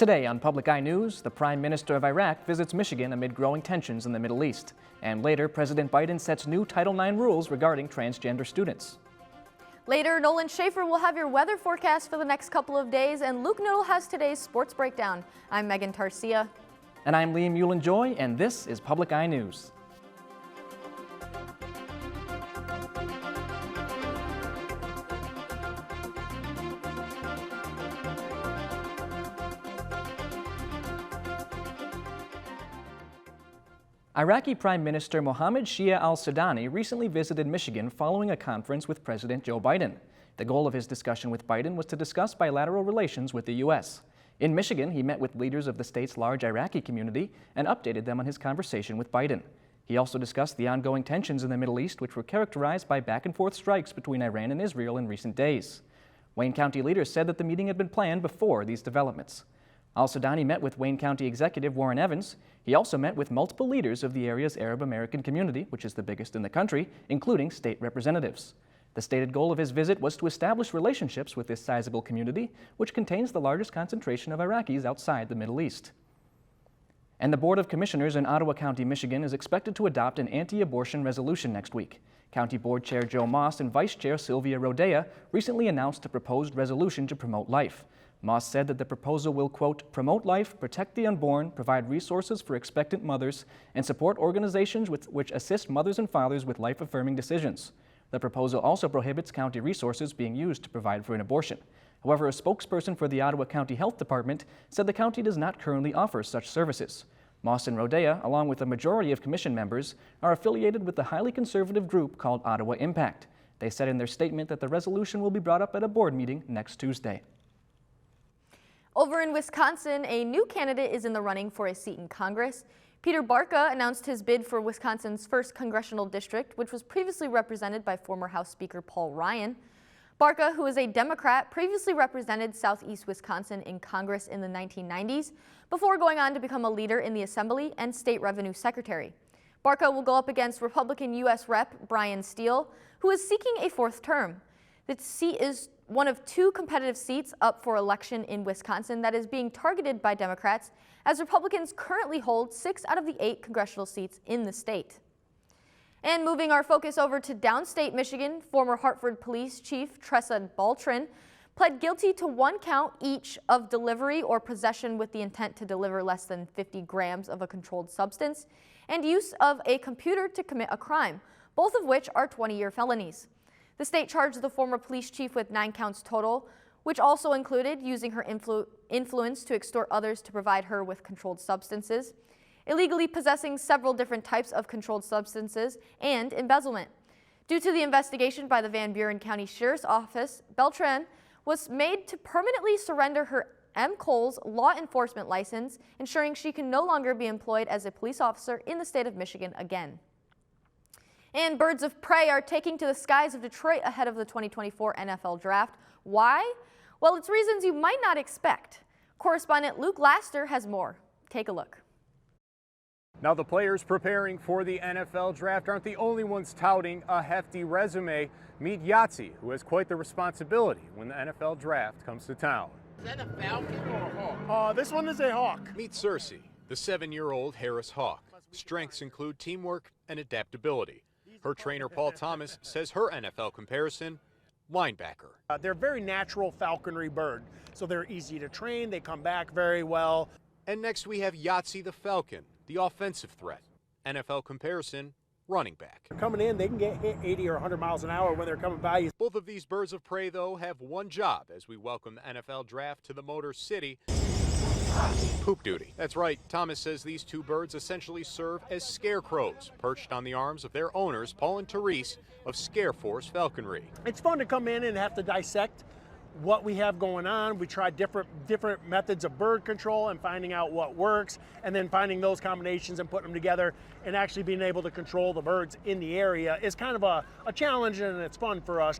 Today on Public Eye News, the Prime Minister of Iraq visits Michigan amid growing tensions in the Middle East. And later, President Biden sets new Title IX rules regarding transgender students. Later, Nolan Schaefer will have your weather forecast for the next couple of days, and Luke Noodle has today's sports breakdown. I'm Megan Tarcia. And I'm Liam Euland-Joy, and this is Public Eye News. Iraqi Prime Minister Mohammed Shia al-Sudani recently visited Michigan following a conference with President Joe Biden. The goal of his discussion with Biden was to discuss bilateral relations with the U.S. In Michigan, he met with leaders of the state's large Iraqi community and updated them on his conversation with Biden. He also discussed the ongoing tensions in the Middle East, which were characterized by back-and-forth strikes between Iran and Israel in recent days. Wayne County leaders said that the meeting had been planned before these developments. Al-Sudani met with Wayne County Executive Warren Evans. He also met with multiple leaders of the area's Arab American community, which is the biggest in the country, including state representatives. The stated goal of his visit was to establish relationships with this sizable community, which contains the largest concentration of Iraqis outside the Middle East. And the Board of Commissioners in Ottawa County, Michigan is expected to adopt an anti-abortion resolution next week. County Board Chair Joe Moss and Vice Chair Sylvia Rodea recently announced a proposed resolution to promote life. Moss said that the proposal will, quote, promote life, protect the unborn, provide resources for expectant mothers, and support organizations which assist mothers and fathers with life-affirming decisions. The proposal also prohibits county resources being used to provide for an abortion. However, a spokesperson for the Ottawa County Health Department said the county does not currently offer such services. Moss and Rodea, along with a majority of commission members, are affiliated with the highly conservative group called Ottawa Impact. They said in their statement that the resolution will be brought up at a board meeting next Tuesday. Over in Wisconsin, a new candidate is in the running for a seat in Congress. Peter Barca announced his bid for Wisconsin's 1st congressional district, which was previously represented by former House Speaker Paul Ryan. Barca, who is a Democrat, previously represented southeast Wisconsin in Congress in the 1990s, before going on to become a leader in the Assembly and State Revenue Secretary. Barca will go up against Republican U.S. Rep. Brian Steele, who is seeking a 4th term. The seat is one of 2 competitive seats up for election in Wisconsin that is being targeted by Democrats, as Republicans currently hold 6 out of the 8 congressional seats in the state. And moving our focus over to downstate Michigan, former Hartford Police Chief Tressa Baltrin pled guilty to 1 count each of delivery or possession with the intent to deliver less than 50 grams of a controlled substance and use of a computer to commit a crime, both of which are 20-year felonies. The state charged the former police chief with 9 counts total, which also included using her influence to extort others to provide her with controlled substances, illegally possessing several different types of controlled substances, and embezzlement. Due to the investigation by the Van Buren County Sheriff's Office, Beltran was made to permanently surrender her M. Cole's law enforcement license, ensuring she can no longer be employed as a police officer in the state of Michigan again. And birds of prey are taking to the skies of Detroit ahead of the 2024 NFL Draft. Why? Well, it's reasons you might not expect. Correspondent Luke Laster has more. Take a look. Now, the players preparing for the NFL Draft aren't the only ones touting a hefty resume. Meet Yahtzee, who has quite the responsibility when the NFL Draft comes to town. Is that a falcon or a hawk? This one is a hawk. Meet Cersei, the 7-year-old Harris Hawk. Strengths include teamwork and adaptability. Her trainer, Paul Thomas, says her NFL comparison, linebacker. They're a very natural falconry bird, so they're easy to train. They come back very well. And next we have Yahtzee the Falcon, the offensive threat. NFL comparison, running back. They're coming in, they can get hit 80 or 100 miles an hour when they're coming by you. Both of these birds of prey, though, have one job as we welcome the NFL Draft to the Motor City. Poop duty. That's right. Thomas says these 2 birds essentially serve as scarecrows, perched on the arms of their owners, Paul and Therese, of Scareforce Falconry. It's fun to come in and have to dissect what we have going on. We try different methods of bird control and finding out what works, and then finding those combinations and putting them together and actually being able to control the birds in the area is kind of a challenge, and it's fun for us.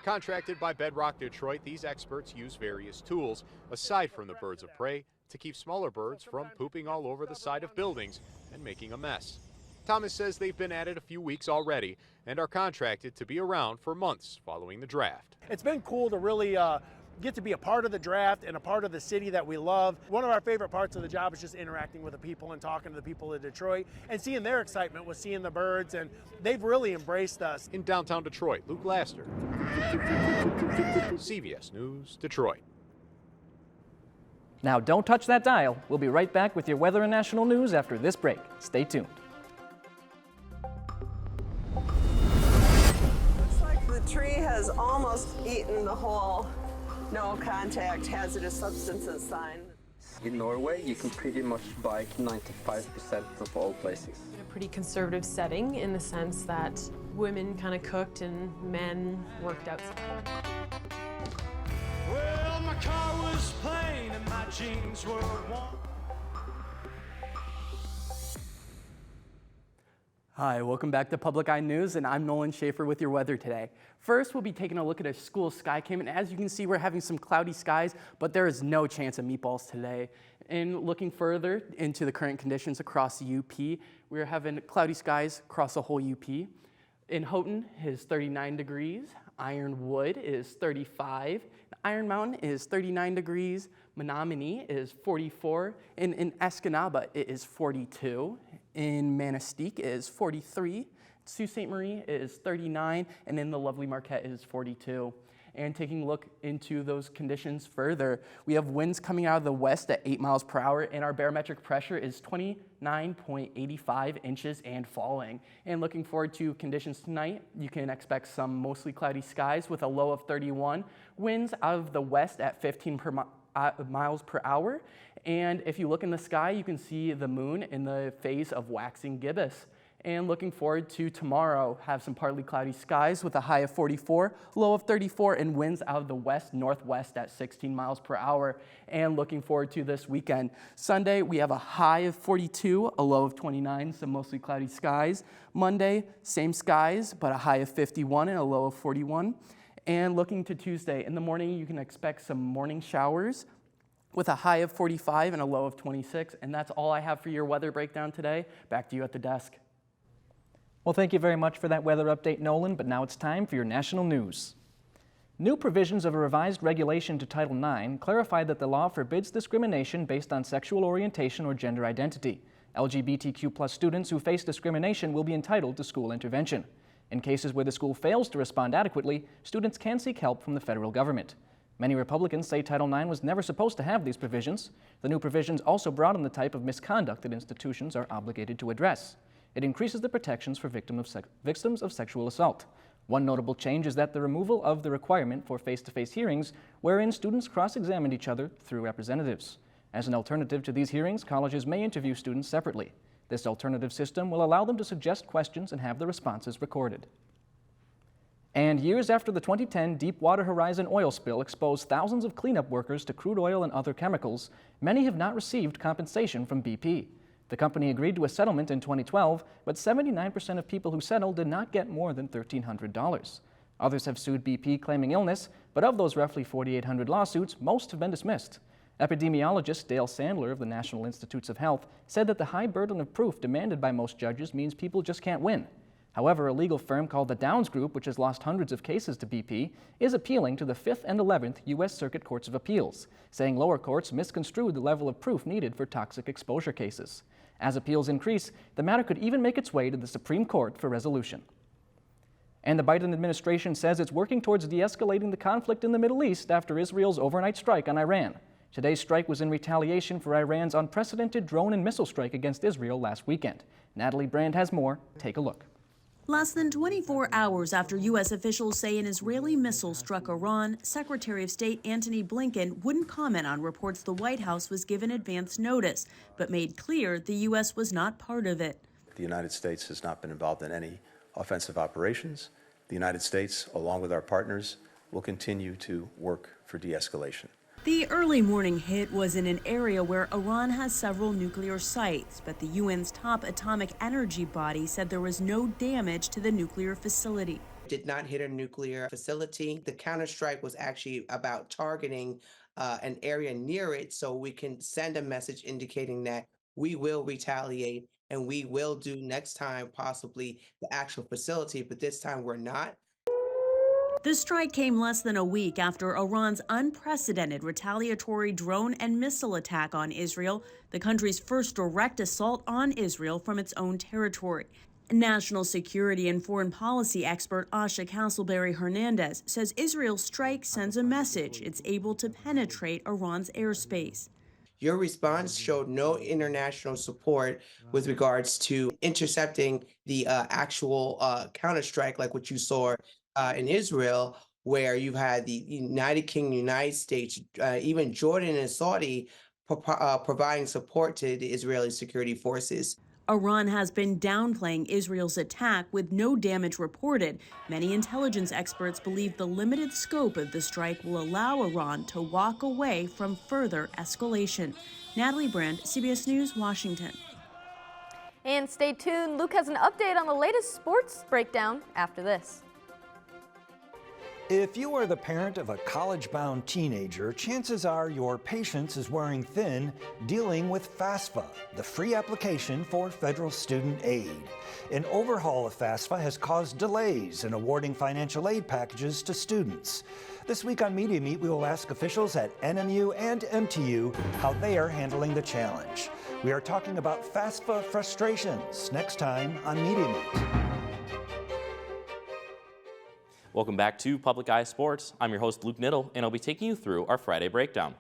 Contracted by Bedrock Detroit, these experts use various tools, aside from the birds of prey, to keep smaller birds from pooping all over the side of buildings and making a mess. Thomas says they've been at it a few weeks already and are contracted to be around for months following the draft. It's been cool to really get to be a part of the draft and a part of the city that we love. One of our favorite parts of the job is just interacting with the people and talking to the people of Detroit and seeing their excitement with seeing the birds, and they've really embraced us. In downtown Detroit, Luke Laster, CBS News, Detroit. Now don't touch that dial. We'll be right back with your weather and national news after this break. Stay tuned. Looks like the tree has almost eaten the whole no contact hazardous substances sign. In Norway, you can pretty much bike 95% of all places. A pretty conservative setting in the sense that women kind of cooked and men worked outside. Well, my car was plain and my jeans were warm. Hi, welcome back to Public Eye News, and I'm Nolan Schaefer with your weather today. First, we'll be taking a look at a school sky cam, and as you can see, we're having some cloudy skies, but there is no chance of meatballs today. And looking further into the current conditions across the UP, we're having cloudy skies across the whole UP. In Houghton is 39 degrees, Ironwood is 35, Iron Mountain is 39 degrees, Menominee is 44, and in Escanaba it is 42. In Manistee is 43, Sault Ste. Marie is 39, and in the lovely Marquette is 42. And taking a look into those conditions further, we have winds coming out of the west at 8 miles per hour, and our barometric pressure is 29.85 inches and falling. And looking forward to conditions tonight, you can expect some mostly cloudy skies with a low of 31, winds out of the west at 15 miles per hour. And if you look in the sky, you can see the moon in the phase of waxing gibbous. And looking forward to tomorrow, have some partly cloudy skies with a high of 44, low of 34, and winds out of the west-northwest at 16 miles per hour. And looking forward to this weekend. Sunday, we have a high of 42, a low of 29, some mostly cloudy skies. Monday, same skies, but a high of 51 and a low of 41. And looking to Tuesday, in the morning, you can expect some morning showers with a high of 45 and a low of 26. And that's all I have for your weather breakdown today. Back to you at the desk. Well, thank you very much for that weather update, Nolan, but now it's time for your national news. New provisions of a revised regulation to Title IX clarify that the law forbids discrimination based on sexual orientation or gender identity. LGBTQ+ students who face discrimination will be entitled to school intervention. In cases where the school fails to respond adequately, students can seek help from the federal government. Many Republicans say Title IX was never supposed to have these provisions. The new provisions also broaden the type of misconduct that institutions are obligated to address. It increases the protections for victims of sexual assault. One notable change is that the removal of the requirement for face-to-face hearings wherein students cross-examined each other through representatives. As an alternative to these hearings, colleges may interview students separately. This alternative system will allow them to suggest questions and have the responses recorded. And years after the 2010 Deepwater Horizon oil spill exposed thousands of cleanup workers to crude oil and other chemicals, many have not received compensation from BP. The company agreed to a settlement in 2012, but 79% of people who settled did not get more than $1,300. Others have sued BP claiming illness, but of those roughly 4,800 lawsuits, most have been dismissed. Epidemiologist Dale Sandler of the National Institutes of Health said that the high burden of proof demanded by most judges means people just can't win. However, a legal firm called the Downs Group, which has lost hundreds of cases to BP, is appealing to the 5th and 11th U.S. Circuit Courts of Appeals, saying lower courts misconstrued the level of proof needed for toxic exposure cases. As appeals increase, the matter could even make its way to the Supreme Court for resolution. And the Biden administration says it's working towards de-escalating the conflict in the Middle East after Israel's overnight strike on Iran. Today's strike was in retaliation for Iran's unprecedented drone and missile strike against Israel last weekend. Natalie Brand has more. Take a look. Less than 24 hours after U.S. officials say an Israeli missile struck Iran, Secretary of State Antony Blinken wouldn't comment on reports the White House was given advance notice, but made clear the U.S. was not part of it. The United States has not been involved in any offensive operations. The United States, along with our partners, will continue to work for de-escalation. The early morning hit was in an area where Iran has several nuclear sites, but the UN's top atomic energy body said there was no damage to the nuclear facility. Did not hit a nuclear facility. The counterstrike was actually about targeting an area near it so we can send a message indicating that we will retaliate and we will do next time possibly the actual facility, but this time we're not. The strike came less than a week after Iran's unprecedented retaliatory drone and missile attack on Israel, the country's first direct assault on Israel from its own territory. National security and foreign policy expert Asha Castleberry-Hernandez says Israel's strike sends a message it's able to penetrate Iran's airspace. Your response showed no international support with regards to intercepting the actual counterstrike, like what you saw in Israel, where you've had the United Kingdom, United States, even Jordan and Saudi providing support to the Israeli security forces. Iran has been downplaying Israel's attack with no damage reported. Many intelligence experts believe the limited scope of the strike will allow Iran to walk away from further escalation. Natalie Brand, CBS News, Washington. And stay tuned. Luke has an update on the latest sports breakdown after this. If you are the parent of a college-bound teenager, chances are your patience is wearing thin dealing with FAFSA, the free application for federal student aid. An overhaul of FAFSA has caused delays in awarding financial aid packages to students. This week on Media Meet, we will ask officials at NMU and MTU how they are handling the challenge. We are talking about FAFSA frustrations next time on Media Meet. Welcome back to Public Eye Sports. I'm your host, Luke Niddle, and I'll be taking you through our Friday breakdown.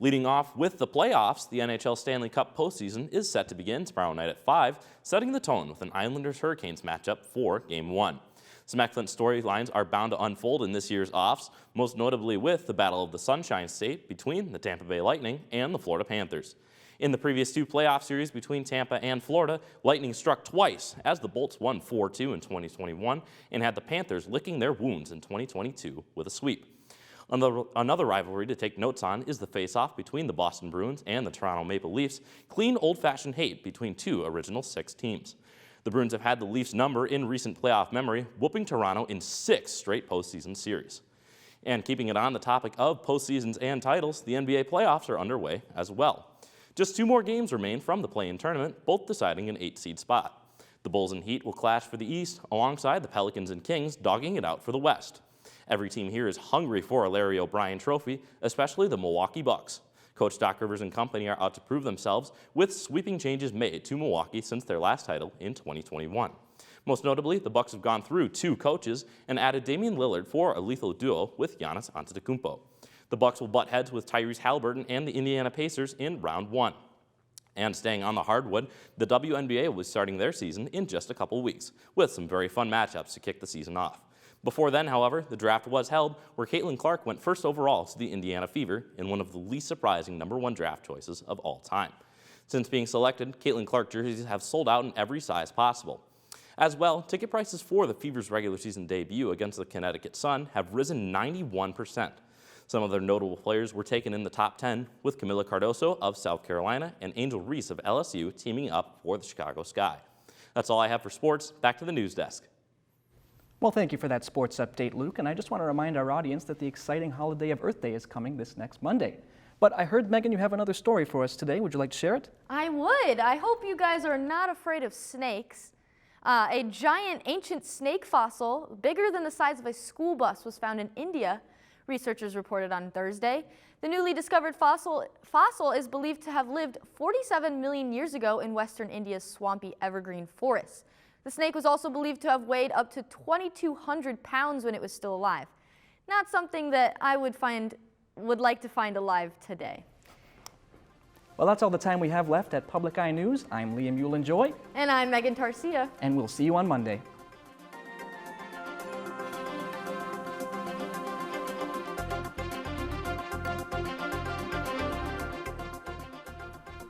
Leading off with the playoffs, the NHL Stanley Cup postseason is set to begin tomorrow night at 5, setting the tone with an Islanders-Hurricanes matchup for Game 1. Some excellent storylines are bound to unfold in this year's offs, most notably with the Battle of the Sunshine State between the Tampa Bay Lightning and the Florida Panthers. In the previous two playoff series between Tampa and Florida, Lightning struck twice as the Bolts won 4-2 in 2021 and had the Panthers licking their wounds in 2022 with a sweep. Another rivalry to take notes on is the face-off between the Boston Bruins and the Toronto Maple Leafs, clean old-fashioned hate between two original 6 teams. The Bruins have had the Leafs' number in recent playoff memory, whooping Toronto in 6 straight postseason series. And keeping it on the topic of postseasons and titles, the NBA playoffs are underway as well. Just 2 more games remain from the play-in tournament, both deciding an 8-seed spot. The Bulls and Heat will clash for the East, alongside the Pelicans and Kings dogging it out for the West. Every team here is hungry for a Larry O'Brien trophy, especially the Milwaukee Bucks. Coach Doc Rivers and company are out to prove themselves, with sweeping changes made to Milwaukee since their last title in 2021. Most notably, the Bucks have gone through 2 coaches and added Damian Lillard for a lethal duo with Giannis Antetokounmpo. The Bucks will butt heads with Tyrese Halliburton and the Indiana Pacers in round 1. And staying on the hardwood, the WNBA will be starting their season in just a couple weeks, with some very fun matchups to kick the season off. Before then, however, the draft was held, where Caitlin Clark went first overall to the Indiana Fever in one of the least surprising #1 draft choices of all time. Since being selected, Caitlin Clark jerseys have sold out in every size possible. As well, ticket prices for the Fever's regular season debut against the Connecticut Sun have risen 91%. Some of their notable players were taken in the top 10, with Camila Cardoso of South Carolina and Angel Reese of LSU teaming up for the Chicago Sky. That's all I have for sports. Back to the news desk. Well, thank you for that sports update, Luke. And I just want to remind our audience that the exciting holiday of Earth Day is coming this next Monday. But I heard, Megan, you have another story for us today. Would you like to share it? I would. I hope you guys are not afraid of snakes. A giant ancient snake fossil, bigger than the size of a school bus, was found in India, researchers reported on Thursday. The newly discovered fossil is believed to have lived 47 million years ago in western India's swampy evergreen forests. The snake was also believed to have weighed up to 2,200 pounds when it was still alive. Not something that I would like to find alive today. Well, that's all the time we have left at Public Eye News. I'm Liam Euland-Joy. And I'm Megan Tarcia. And we'll see you on Monday.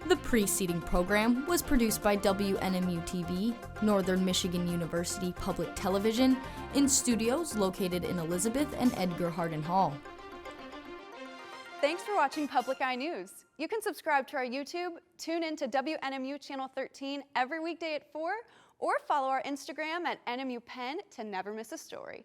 The preceding program was produced by WNMU-TV, Northern Michigan University Public Television, in studios located in Elizabeth and Edgar Hardin Hall. Thanks for watching Public Eye News. You can subscribe to our YouTube, tune in to WNMU Channel 13 every weekday at 4, or follow our Instagram at NMU Penn to never miss a story.